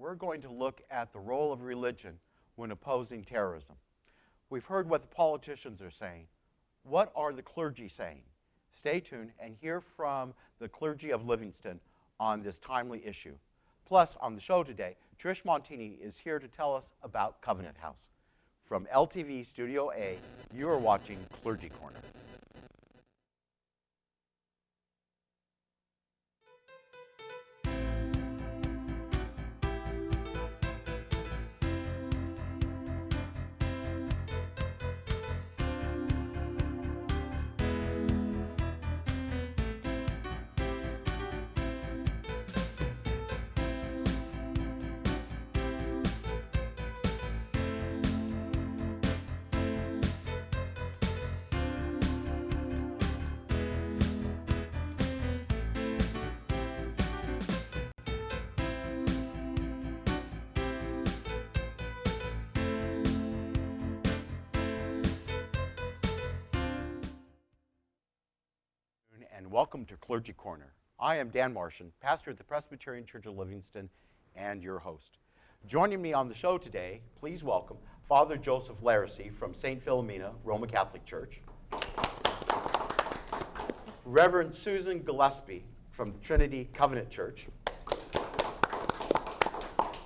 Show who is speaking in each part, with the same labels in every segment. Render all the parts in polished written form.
Speaker 1: we're going to look at the role of religion when opposing terrorism. We've heard what the politicians are saying. What are the clergy saying? Stay tuned and hear from the clergy of Livingston on this timely issue. Plus, on the show today, Trish Montini is here to tell us about Covenant House. From LTV Studio A, you are watching Clergy Corner. And welcome to Clergy Corner. I am Dan Martian, pastor at the Presbyterian Church of Livingston, and your host. Joining me on the show today, please welcome Father Joseph Laracy from St. Philomena Roman Catholic Church, Reverend Susan Gillespie from the Trinity Covenant Church,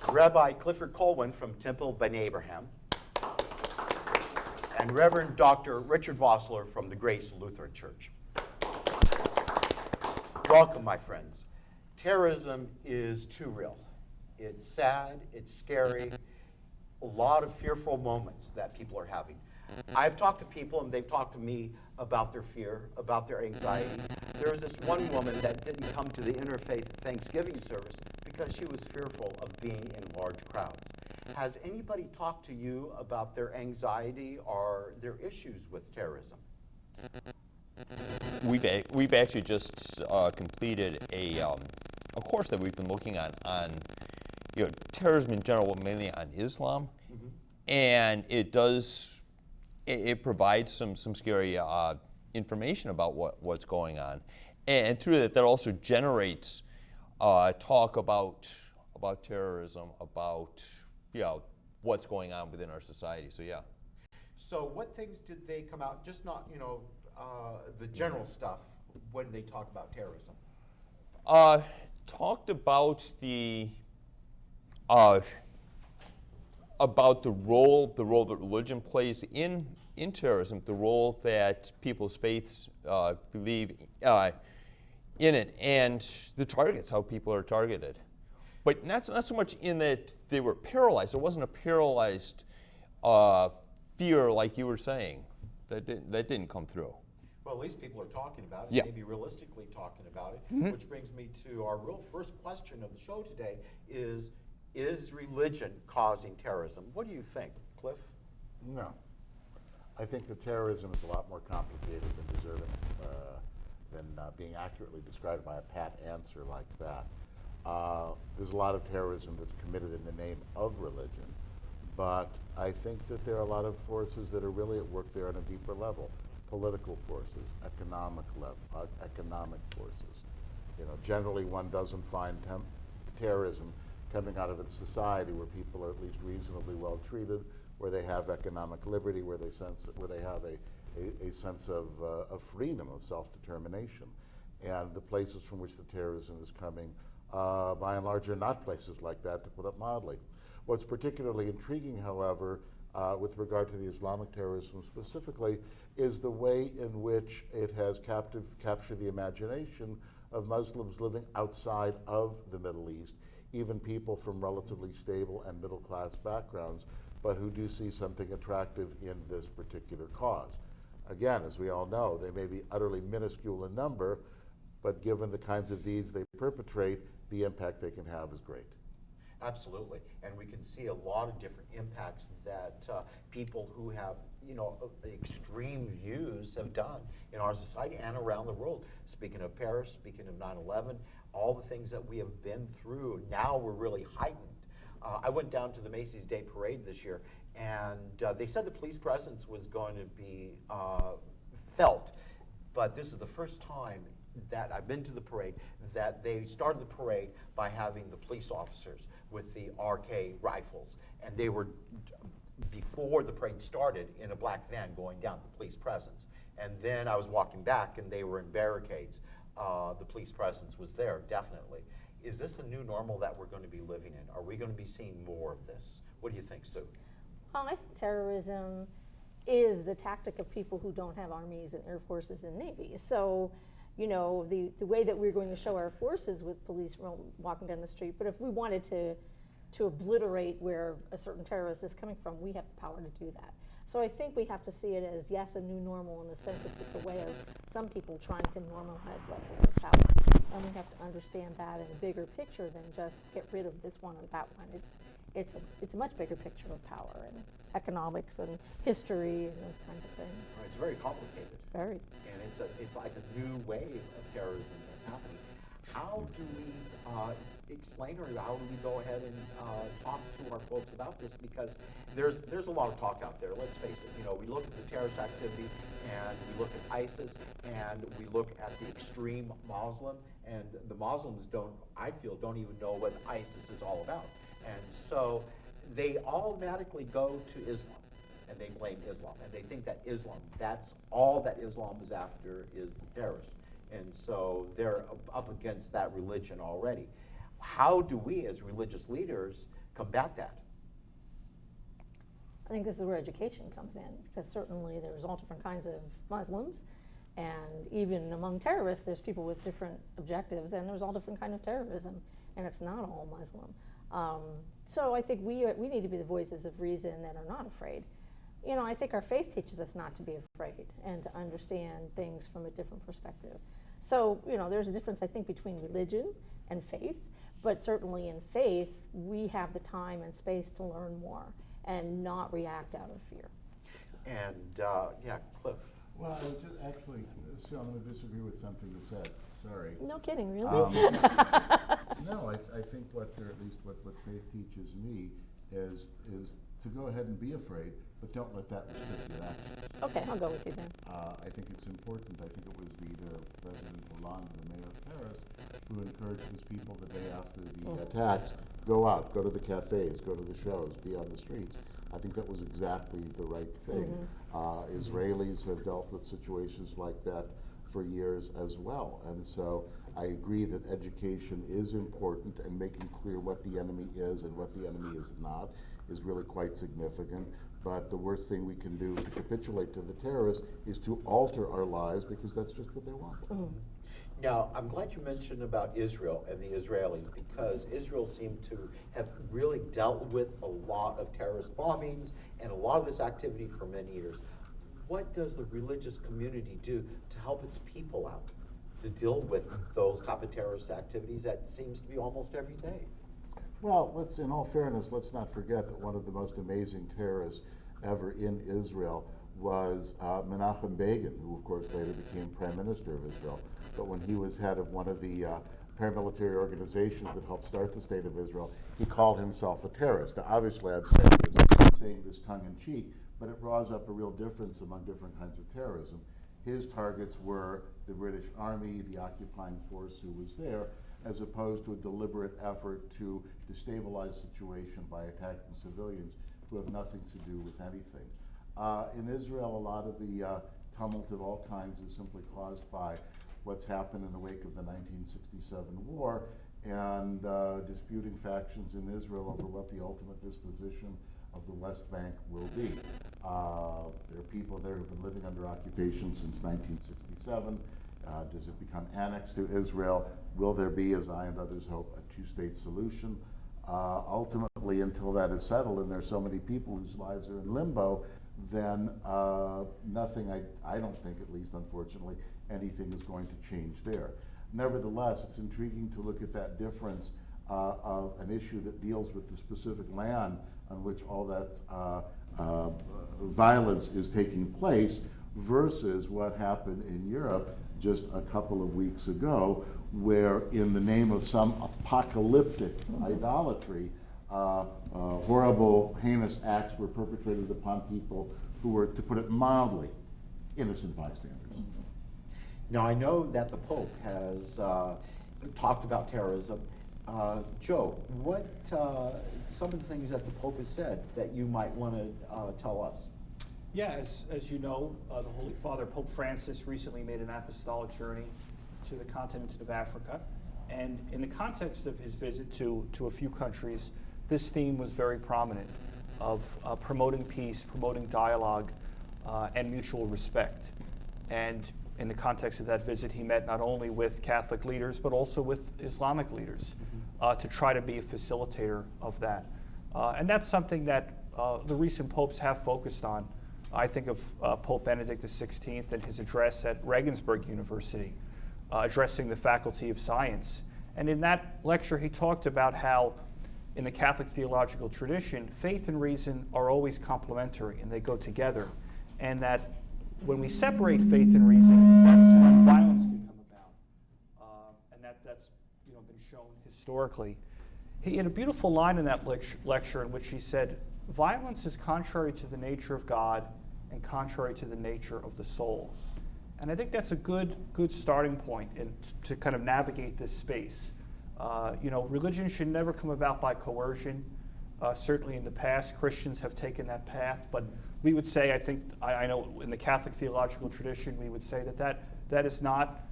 Speaker 1: Rabbi Clifford Colwyn from Temple Ben Abraham, and Reverend Dr. Richard Vossler from the Grace Lutheran Church. Welcome, my friends. Terrorism is too real. It's sad, it's scary, a lot of fearful moments that people are having. I've talked to people and they've talked to me about their fear, about their anxiety. There was this one woman that didn't come to the interfaith Thanksgiving service because she was fearful of being in large crowds. Has anybody talked to you about their anxiety or their issues with terrorism?
Speaker 2: We've actually just completed a course that we've been looking on terrorism in general, mainly on Islam, and it provides some scary information about what's going on, and through that also generates talk about terrorism, about what's going on within our society. So yeah.
Speaker 1: So what things did they come out? Just not the general stuff. When did they talk about terrorism?
Speaker 2: Talked about the role that religion plays in terrorism, the role that people's faiths believe in it, and the targets, how people are targeted. But not so much in that they were paralyzed. It wasn't a paralyzed fear like you were saying. That didn't come through.
Speaker 1: Well, at least people are talking about it,
Speaker 2: yeah.
Speaker 1: Maybe realistically talking about it, which brings me to our real first question of the show today is religion causing terrorism? What do you think, Cliff?
Speaker 3: No. I think that terrorism is a lot more complicated than deserving, than being accurately described by a pat answer like that. There's a lot of terrorism that's committed in the name of religion, but I think that there are a lot of forces that are really at work there on a deeper level. Political forces, economic forces. Generally one doesn't find terrorism coming out of a society where people are at least reasonably well treated, where they have economic liberty, where they have a sense of freedom, of self-determination. And the places from which the terrorism is coming, by and large, are not places like that, to put it mildly. What's particularly intriguing, however, with regard to the Islamic terrorism specifically, is the way in which it has captured the imagination of Muslims living outside of the Middle East, even people from relatively stable and middle-class backgrounds, but who do see something attractive in this particular cause. Again, as we all know, they may be utterly minuscule in number, but given the kinds of deeds they perpetrate, the impact they can have is great.
Speaker 1: Absolutely, and we can see a lot of different impacts that people who have, extreme views have done in our society and around the world. Speaking of Paris, speaking of 9/11, all the things that we have been through, now we're really heightened. I went down to the Macy's Day Parade this year, and they said the police presence was going to be felt, but this is the first time that I've been to the parade, that they started the parade by having the police officers with the RK rifles, and they were, before the parade started, in a black van going down the police presence. And then I was walking back and they were in barricades. The police presence was there, definitely. Is this a new normal that we're going to be living in? Are we going to be seeing more of this? What do you think, Sue?
Speaker 4: Well, I think terrorism is the tactic of people who don't have armies and air forces and navies. So, you know, the way that we're going to show our forces with police walking down the street, but if we wanted to obliterate where a certain terrorist is coming from, we have the power to do that. So I think we have to see it as, yes, a new normal in the sense that it's a way of some people trying to normalize levels of power. And we have to understand that in a bigger picture than just get rid of this one or that one. It's a much bigger picture of power and economics and history and those kinds of things.
Speaker 1: Right, it's very complicated.
Speaker 4: Very.
Speaker 1: And it's like a new wave of terrorism that's happening. How do we explain, or how do we go ahead and talk to our folks about this? Because there's a lot of talk out there. Let's face it. You know, we look at the terrorist activity, and we look at ISIS, and we look at the extreme Muslim, and the Muslims I feel, don't even know what ISIS is all about. And so they automatically go to Islam, and they blame Islam, and they think that Islam, that's all that Islam is after, is the terrorists. And so they're up against that religion already. How do we, as religious leaders, combat that?
Speaker 4: I think this is where education comes in, because certainly there's all different kinds of Muslims, and even among terrorists, there's people with different objectives, and there's all different kinds of terrorism, and it's not all Muslim. So I think we need to be the voices of reason that are not afraid. You know, I think our faith teaches us not to be afraid and to understand things from a different perspective. So, you know, there's a difference, I think, between religion and faith, but certainly in faith, we have the time and space to learn more and not react out of fear.
Speaker 1: And, yeah, Cliff.
Speaker 3: Well, I was just actually, so I'm going to disagree with something you said. Sorry.
Speaker 4: No kidding, really?
Speaker 3: No, I think what faith teaches me is to go ahead and be afraid, but don't let that restrict your actions.
Speaker 4: Okay, I'll go with you then.
Speaker 3: I think it's important. I think it was either President Hollande, the mayor of Paris, who encouraged his people the day after the attacks, go out, go to the cafes, go to the shows, be on the streets. I think that was exactly the right thing. Israelis have dealt with situations like that for years as well. And so I agree that education is important, and making clear what the enemy is and what the enemy is not is really quite significant. But the worst thing we can do to capitulate to the terrorists is to alter our lives, because that's just what they want.
Speaker 1: Now, I'm glad you mentioned about Israel and the Israelis, because Israel seemed to have really dealt with a lot of terrorist bombings and a lot of this activity for many years. What does the religious community do to help its people out to deal with those type of terrorist activities that seems to be almost every day?
Speaker 3: Well, in all fairness, let's not forget that one of the most amazing terrorists ever in Israel was Menachem Begin, who of course later became Prime Minister of Israel. But when he was head of one of the paramilitary organizations that helped start the State of Israel, he called himself a terrorist. Now, obviously, I'm saying this tongue-in-cheek, but it draws up a real difference among different kinds of terrorism. His targets were the British Army, the occupying force who was there, as opposed to a deliberate effort to destabilize the situation by attacking civilians who have nothing to do with anything. In Israel, a lot of the tumult of all kinds is simply caused by what's happened in the wake of the 1967 war, and disputing factions in Israel over what the ultimate disposition of the West Bank will be. There are people there who've been living under occupation since 1967. Does it become annexed to Israel? Will there be, as I and others hope, a two-state solution? Ultimately, until that is settled, and there's so many people whose lives are in limbo, then nothing, I don't think, at least unfortunately, anything is going to change there. Nevertheless, it's intriguing to look at that difference of an issue that deals with the specific land on which all that violence is taking place versus what happened in Europe just a couple of weeks ago, where in the name of some apocalyptic idolatry, horrible, heinous acts were perpetrated upon people who were, to put it mildly, innocent bystanders.
Speaker 1: Now, I know that the Pope has talked about terrorism. Joe, what some of the things that the Pope has said that you might want to tell us?
Speaker 5: Yeah, as you know, the Holy Father, Pope Francis, recently made an apostolic journey to the continent of Africa. And in the context of his visit to a few countries, this theme was very prominent of promoting peace, promoting dialogue, and mutual respect. And in the context of that visit, he met not only with Catholic leaders, but also with Islamic leaders to try to be a facilitator of that. And that's something that the recent popes have focused on. I think of Pope Benedict XVI and his address at Regensburg University, addressing the Faculty of Science. And in that lecture, he talked about how in the Catholic theological tradition, faith and reason are always complementary and they go together. And that when we separate faith and reason, that's when violence can come about. And that's been shown historically. He had a beautiful line in that lecture in which he said, violence is contrary to the nature of God and contrary to the nature of the soul. And I think that's a good starting point to kind of navigate this space. Religion should never come about by coercion. Certainly in the past, Christians have taken that path, but we would say, I know in the Catholic theological tradition, we would say that is not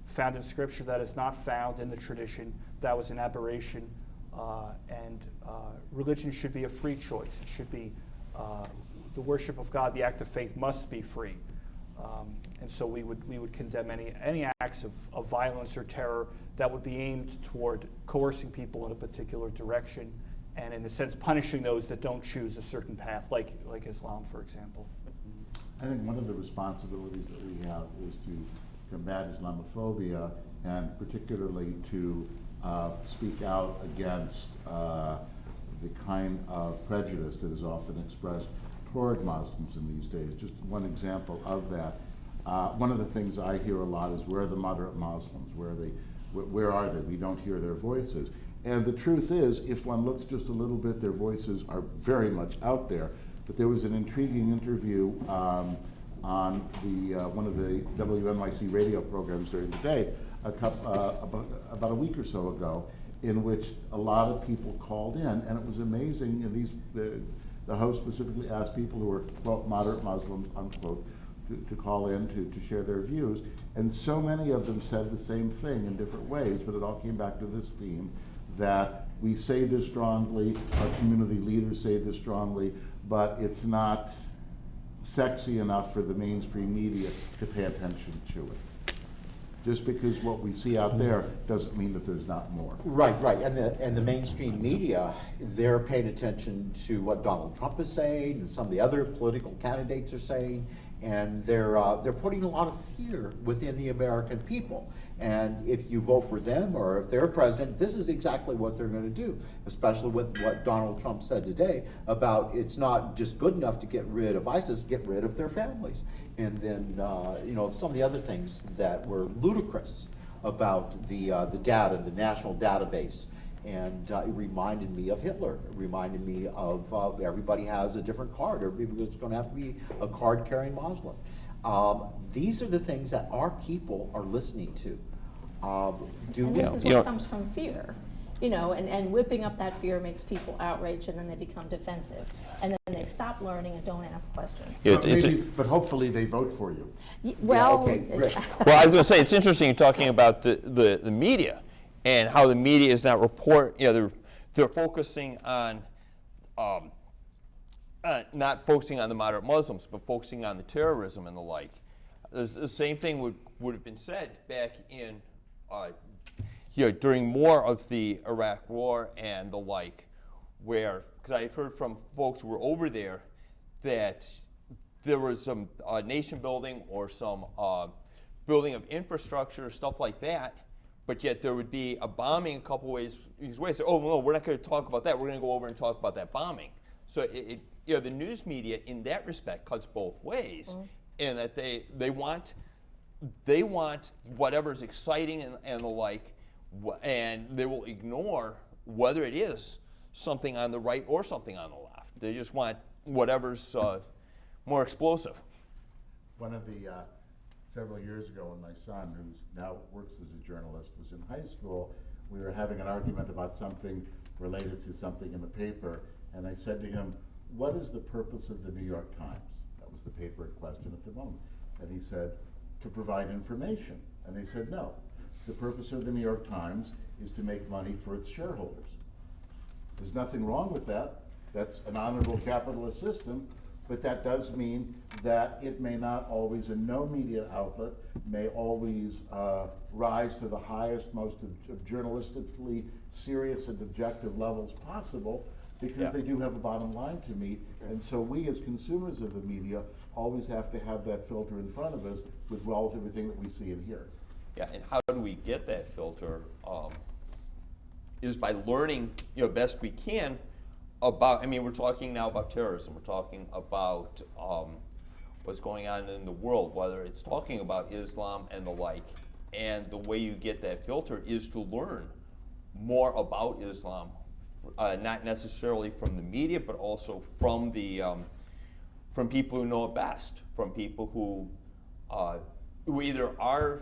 Speaker 5: found in Scripture, that is not found in the tradition. That was an aberration, and religion should be a free choice. It should be the worship of God, the act of faith must be free. And so we would condemn any acts of violence or terror that would be aimed toward coercing people in a particular direction, and in a sense punishing those that don't choose a certain path, like Islam, for example.
Speaker 3: I think one of the responsibilities that we have is to combat Islamophobia, and particularly to speak out against the kind of prejudice that is often expressed toward Muslims in these days. Just one example of that. One of the things I hear a lot is, where are the moderate Muslims? Where are they? We don't hear their voices. And the truth is, if one looks just a little bit, their voices are very much out there. But there was an intriguing interview on one of the WNYC radio programs during the day about a week or so ago, in which a lot of people called in, and it was amazing. And the host specifically asked people who were, quote, moderate Muslims, unquote, to call in to share their views. And so many of them said the same thing in different ways, but it all came back to this theme, that we say this strongly, our community leaders say this strongly, but it's not sexy enough for the mainstream media to pay attention to it. Just because what we see out there doesn't mean that there's not more.
Speaker 1: Right. And the mainstream media, they're paying attention to what Donald Trump is saying and some of the other political candidates are saying, and they're putting a lot of fear within the American people. And if you vote for them, or if they're president, this is exactly what they're going to do, especially with what Donald Trump said today about it's not just good enough to get rid of ISIS, get rid of their families. And then, some of the other things that were ludicrous about the data, the national database. And it reminded me of Hitler. It reminded me of everybody has a different card. Everybody's going to have to be a card-carrying Muslim. These are the things that our people are listening to.
Speaker 4: And this is what comes from fear, and whipping up that fear makes people outraged, and then they become defensive, and then they stop learning and don't ask questions.
Speaker 3: But hopefully they vote for you.
Speaker 4: Well,
Speaker 1: yeah, okay, right.
Speaker 2: Well, I was going to say, it's interesting you're talking about the media and how the media is not they're focusing on not focusing on the moderate Muslims, but focusing on the terrorism and the like. The same thing would have been said back in during more of the Iraq War and the like, because I heard from folks who were over there that there was some nation building or some building of infrastructure, stuff like that, but yet there would be a bombing a couple ways. So, oh no, we're not going to talk about that. We're going to go over and talk about that bombing. So the news media in that respect cuts both ways, in that they want whatever's exciting and the like, and they will ignore whether it is something on the right or something on the left. They just want whatever's more explosive.
Speaker 3: One of the several years ago when my son, who now works as a journalist, was in high school. We were having an argument about something related to something in the paper, and I said to him, "What is the purpose of the New York Times?" That was the paper in question at the moment. And he said, "To provide information." And they said, "No, the purpose of the New York Times is to make money for its shareholders." There's nothing wrong with that. That's an honorable capitalist system, but that does mean that it may not always, and no media outlet may always rise to the highest, most journalistically serious and objective levels possible, because they do have a bottom line to meet. And so we as consumers of the media always have to have that filter in front of us with everything that we see and hear.
Speaker 2: Yeah, and how do we get that filter? Is by learning, best we can about, we're talking now about terrorism, we're talking about what's going on in the world, whether it's talking about Islam and the like. And the way you get that filter is to learn more about Islam, not necessarily from the media, but also from the from people who know it best, from people who either are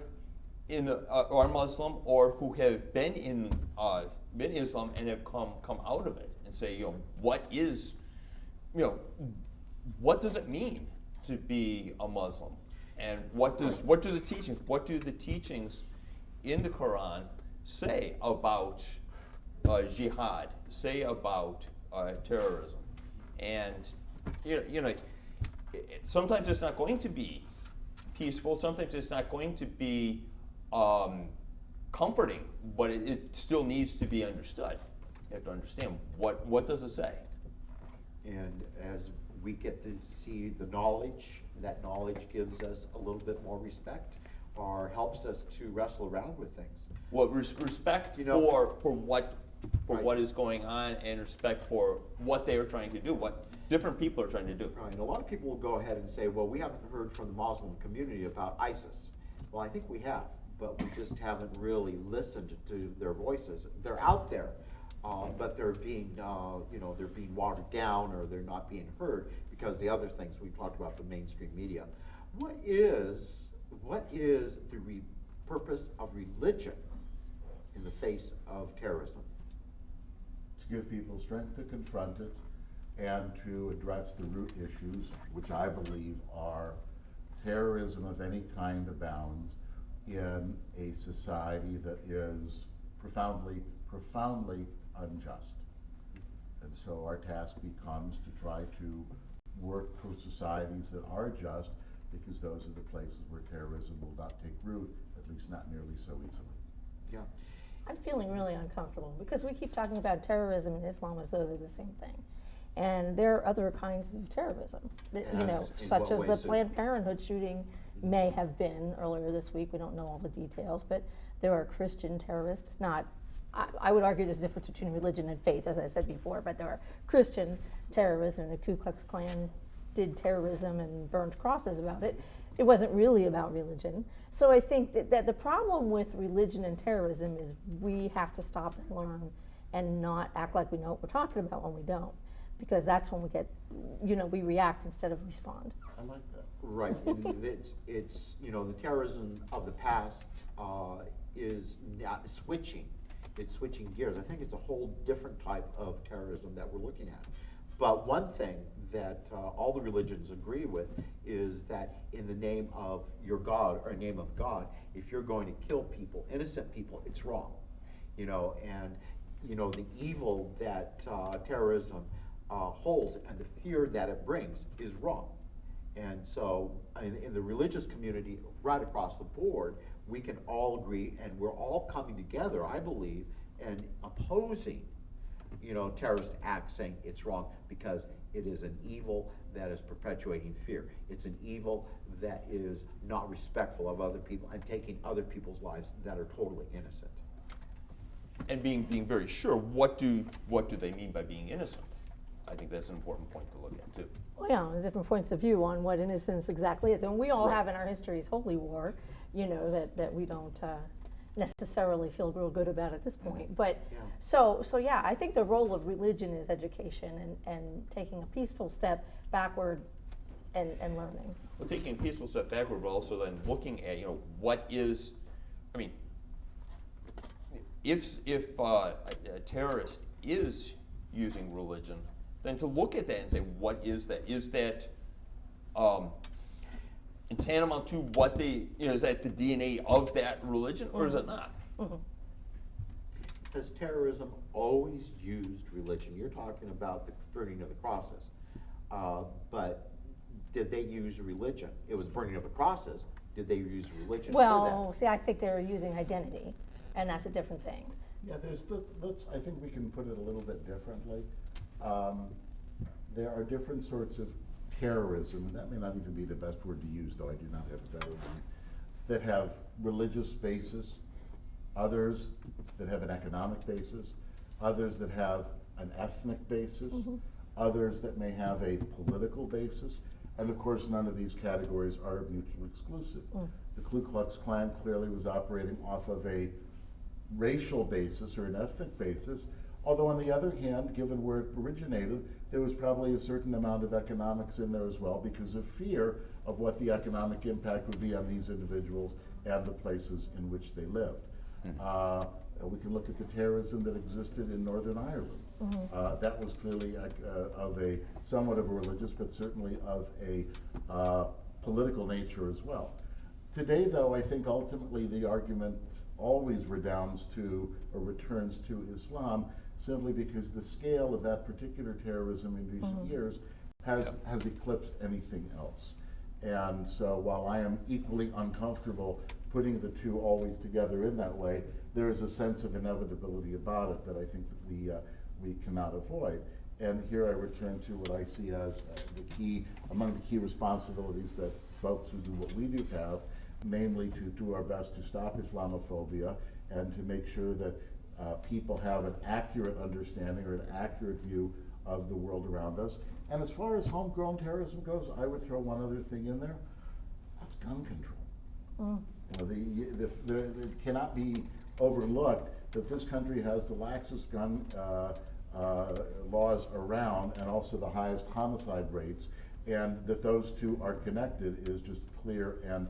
Speaker 2: are Muslim or who have been in Islam and have come out of it, and say, what is, what does it mean to be a Muslim, and what do the teachings in the Quran say about jihad, say about terrorism, and sometimes it's not going to be peaceful. Sometimes it's not going to be comforting, but it still needs to be understood. You have to understand what does it say.
Speaker 1: And as we get to see the knowledge, that knowledge gives us a little bit more respect, or helps us to wrestle around with things.
Speaker 2: Well, respect for what is going on, and respect for what they are trying to do, what different people are trying to do.
Speaker 1: Right, and a lot of people will go ahead and say, well, we haven't heard from the Muslim community about ISIS. Well, I think we have, but we just haven't really listened to their voices. They're out there, but they're being, they're being watered down, or they're not being heard because the other things we talked about, the mainstream media. What is the purpose of religion in the face of terrorism?
Speaker 3: To give people strength to confront it and to address the root issues, which I believe are terrorism of any kind abounds in a society that is profoundly unjust. And so our task becomes to try to work for societies that are just, because those are the places where terrorism will not take root, at least not nearly so easily.
Speaker 1: Yeah.
Speaker 4: I'm feeling really uncomfortable because we keep talking about terrorism and Islam as though they're the same thing. And there are other kinds of terrorism, that, such as the Planned Parenthood shooting may have been earlier this week. We don't know all the details, but there are Christian terrorists. I would argue there's a difference between religion and faith, as I said before, but there are Christian terrorists, and the Ku Klux Klan did terrorism and burned crosses about it. It wasn't really about religion. So I think that the problem with religion and terrorism is we have to stop and learn and not act like we know what we're talking about when we don't, because that's when we get, we react instead of respond.
Speaker 3: I like that.
Speaker 1: Right, and it's the terrorism of the past is not switching. It's switching gears. I think it's a whole different type of terrorism that we're looking at. But one thing that all the religions agree with is that in the name of your God, or name of God, if you're going to kill people, innocent people, it's wrong. And the evil that terrorism holds and the fear that it brings is wrong. And so in the religious community, right across the board, we can all agree, and we're all coming together, I believe, and opposing terrorist acts, saying it's wrong because it is an evil that is perpetuating fear. It's an evil that is not respectful of other people and taking other people's lives that are totally innocent.
Speaker 2: And being very sure, what do they mean by being innocent? I think that's an important point to look at too.
Speaker 4: Well, yeah, different points of view on what innocence exactly is. And we all
Speaker 1: Right.
Speaker 4: have in our histories holy war, that we don't necessarily feel real good about at this point. But
Speaker 1: Yeah.
Speaker 4: so yeah, I think the role of religion is education and taking a peaceful step backward and learning.
Speaker 2: Well, taking a peaceful step backward, but also then looking at, what is, I mean, if a terrorist is using religion, then to look at that and say, what is that? Is that tantamount to what is that the DNA of that religion, or is it not?
Speaker 4: Mm-hmm.
Speaker 1: Has terrorism always used religion? You're talking about the burning of the crosses, but did they use religion? It was burning of the crosses. Did they use religion for
Speaker 4: Well, see, I think they're using identity, and that's a different thing.
Speaker 3: Yeah, I think we can put it a little bit differently. There are different sorts of terrorism, and that may not even be the best word to use, though I do not have a better one, that have religious basis, others that have an economic basis, others that have an ethnic basis, others that may have a political basis, and of course none of these categories are mutually exclusive. The Ku Klux Klan clearly was operating off of a racial basis or an ethnic basis, although on the other hand, given where it originated, there was probably a certain amount of economics in there as well because of fear of what the economic impact would be on these individuals and the places in which they lived. We can look at the terrorism that existed in Northern Ireland. That was clearly of a somewhat of a religious, but certainly of a political nature as well. Today, though, I think ultimately the argument always redounds to or returns to Islam, simply because the scale of that particular terrorism in recent years has eclipsed anything else. And so while I am equally uncomfortable putting the two always together in that way, there is a sense of inevitability about it that I think that we cannot avoid. And here I return to what I see as among the key responsibilities that folks who do what we do have, namely to do our best to stop Islamophobia and to make sure that people have an accurate understanding or an accurate view of the world around us. And as far as homegrown terrorism goes, I would throw one other thing in there. That's gun control. It cannot be overlooked that this country has the laxest gun laws around and also the highest homicide rates, and that those two are connected is just clear and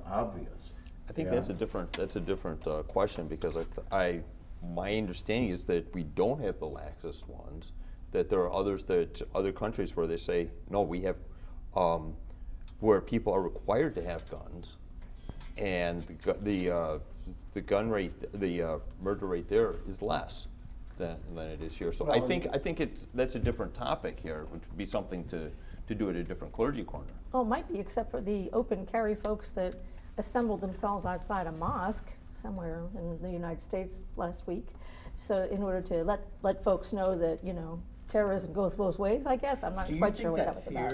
Speaker 3: obvious.
Speaker 2: I think that's a different question, because my understanding is that we don't have the laxest ones. That there are other countries where they say no, we have where people are required to have guns, and the gun rate, the murder rate there is less than it is here. So well, I think that's a different topic here. It would be something to do at a different clergy corner.
Speaker 4: Oh, it might be, except for the open carry folks that assembled themselves outside a mosque somewhere in the United States last week. So in order to let folks know that, terrorism goes both ways, I guess. I'm not quite sure what that was about.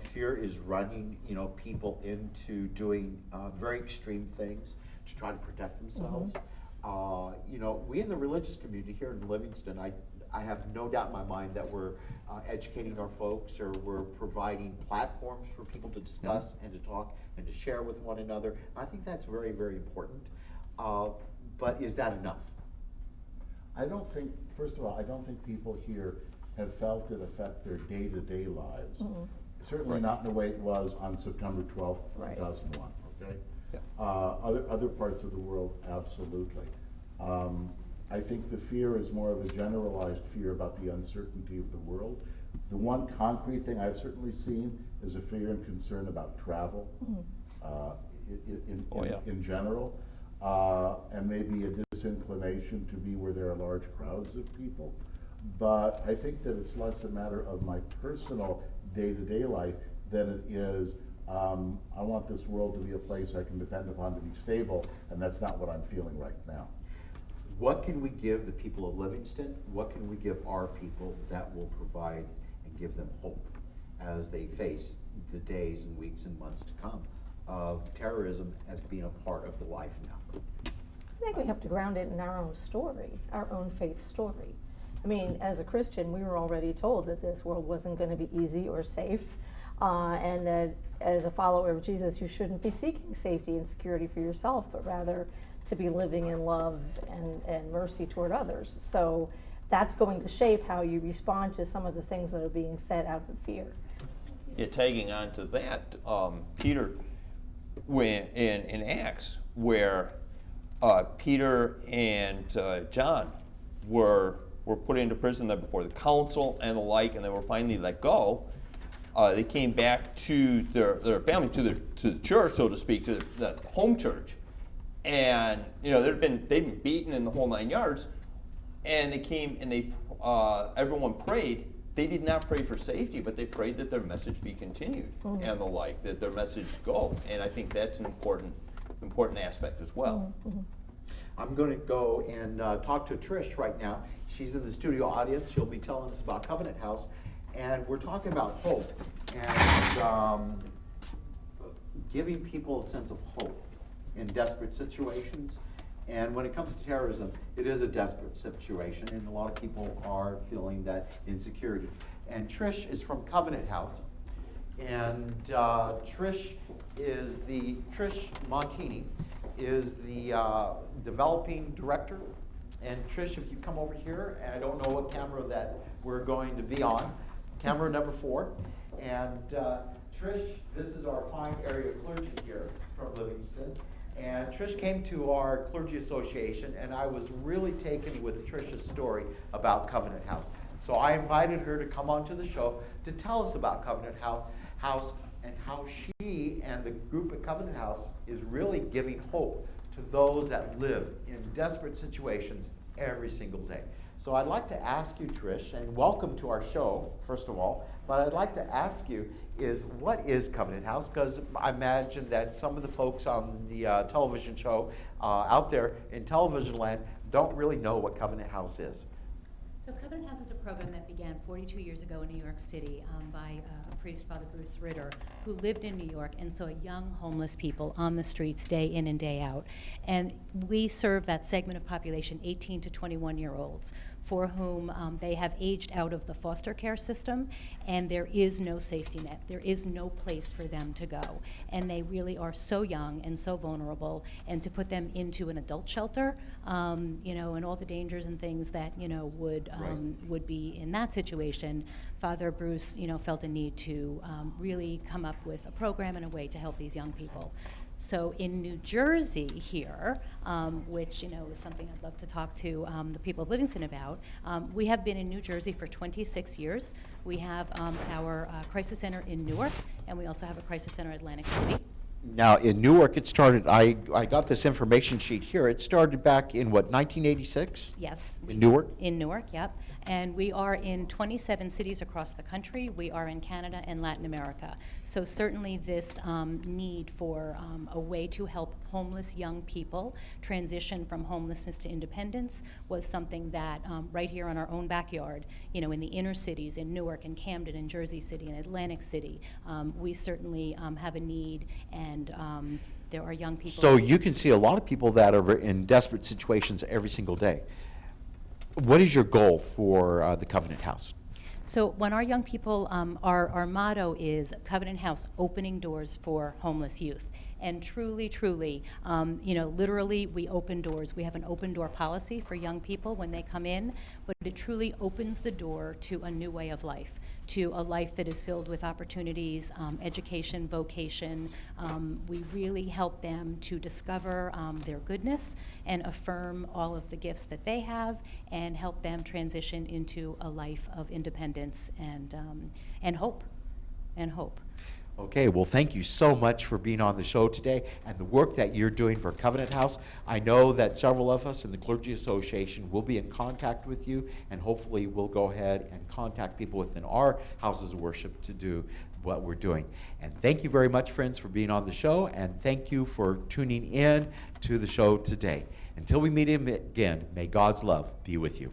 Speaker 1: Fear is running, people into doing very extreme things to try to protect themselves. We in the religious community here in Livingston, I have no doubt in my mind that we're educating our folks, or we're providing platforms for people to discuss and to talk and to share with one another. I think that's very, very important. But is that enough?
Speaker 3: First of all, I don't think people here have felt it affect their day-to-day lives. Certainly not in the way it was on September 12th, 2001, okay? Yeah. Other parts of the world, absolutely. I think the fear is more of a generalized fear about the uncertainty of the world. The one concrete thing I've certainly seen is a fear and concern about travel in general, and maybe a disinclination to be where there are large crowds of people. But I think that it's less a matter of my personal day-to-day life than it is, I want this world to be a place I can depend upon to be stable, and that's not what I'm feeling right now.
Speaker 1: What can we give the people of Livingston? What can we give our people that will provide and give them hope as they face the days and weeks and months to come of terrorism as being a part of the life now?
Speaker 4: I think we have to ground it in our own story, our own faith story. I mean, as a Christian, we were already told that this world wasn't going to be easy or safe, and that as a follower of Jesus, you shouldn't be seeking safety and security for yourself, but rather to be living in love and mercy toward others. So that's going to shape how you respond to some of the things that are being said out of fear.
Speaker 2: tagging on to that, Peter, when in Acts, where Peter and John were put into prison there before the council and the like, and they were finally let go. They came back to their family, to the church, so to speak, to the home church, and they'd been beaten in the whole 9 yards, and they came and everyone prayed. They did not pray for safety, but they prayed that their message be continued and the like, that their message go. And I think that's an important aspect as well.
Speaker 1: I'm going to go and talk to Trish right now. She's in the studio audience. She'll be telling us about Covenant House. And we're talking about hope and giving people a sense of hope in desperate situations. And when it comes to terrorism, it is a desperate situation, and a lot of people are feeling that insecurity. And Trish is from Covenant House, and Trish Montini is the developing director. And Trish, if you come over here, and I don't know what camera that we're going to be on, camera number 4. And Trish, this is our fine area clergy here from Livingston. And Trish came to our clergy association, and I was really taken with Trish's story about Covenant House. So I invited her to come onto the show to tell us about Covenant House and how she and the group at Covenant House is really giving hope to those that live in desperate situations every single day. So I'd like to ask you, Trish, and welcome to our show, first of all, but I'd like to ask you is, what is Covenant House? Because I imagine that some of the folks on the television show out there in television land don't really know what Covenant House is.
Speaker 6: So Covenant House is a program that began 42 years ago in New York City by a priest, Father Bruce Ritter, who lived in New York and saw young homeless people on the streets day in and day out. And we serve that segment of population, 18 to 21-year-olds, for whom they have aged out of the foster care system, and there is no safety net. There is no place for them to go. And they really are so young and so vulnerable, and to put them into an adult shelter, and all the dangers and things that, would be in that situation, Father Bruce, felt a need to really come up with a program and a way to help these young people. So in New Jersey here, which is something I'd love to talk to the people of Livingston about, we have been in New Jersey for 26 years. We have our crisis center in Newark, and we also have a crisis center in Atlantic City.
Speaker 1: Now, in Newark, it started, I got this information sheet here. It started back in, 1986?
Speaker 6: Yes.
Speaker 1: In Newark?
Speaker 6: In Newark, yep. And we are in 27 cities across the country. We are in Canada and Latin America. So certainly this need for a way to help homeless young people transition from homelessness to independence was something that right here on our own backyard, in the inner cities, in Newark and Camden and Jersey City and Atlantic City, we certainly have a need, and there are young people.
Speaker 1: So you can see a lot of people that are in desperate situations every single day. What is your goal for the Covenant House?
Speaker 6: So when our young people, our motto is Covenant House, opening doors for homeless youth. And truly, literally we open doors. We have an open door policy for young people when they come in, but it truly opens the door to a new way of life, to a life that is filled with opportunities, education, vocation. We really help them to discover their goodness and affirm all of the gifts that they have, and help them transition into a life of independence and hope.
Speaker 1: Okay, well, thank you so much for being on the show today and the work that you're doing for Covenant House. I know that several of us in the Clergy Association will be in contact with you, and hopefully we'll go ahead and contact people within our houses of worship to do what we're doing. And thank you very much, friends, for being on the show, and thank you for tuning in to the show today. Until we meet again, may God's love be with you.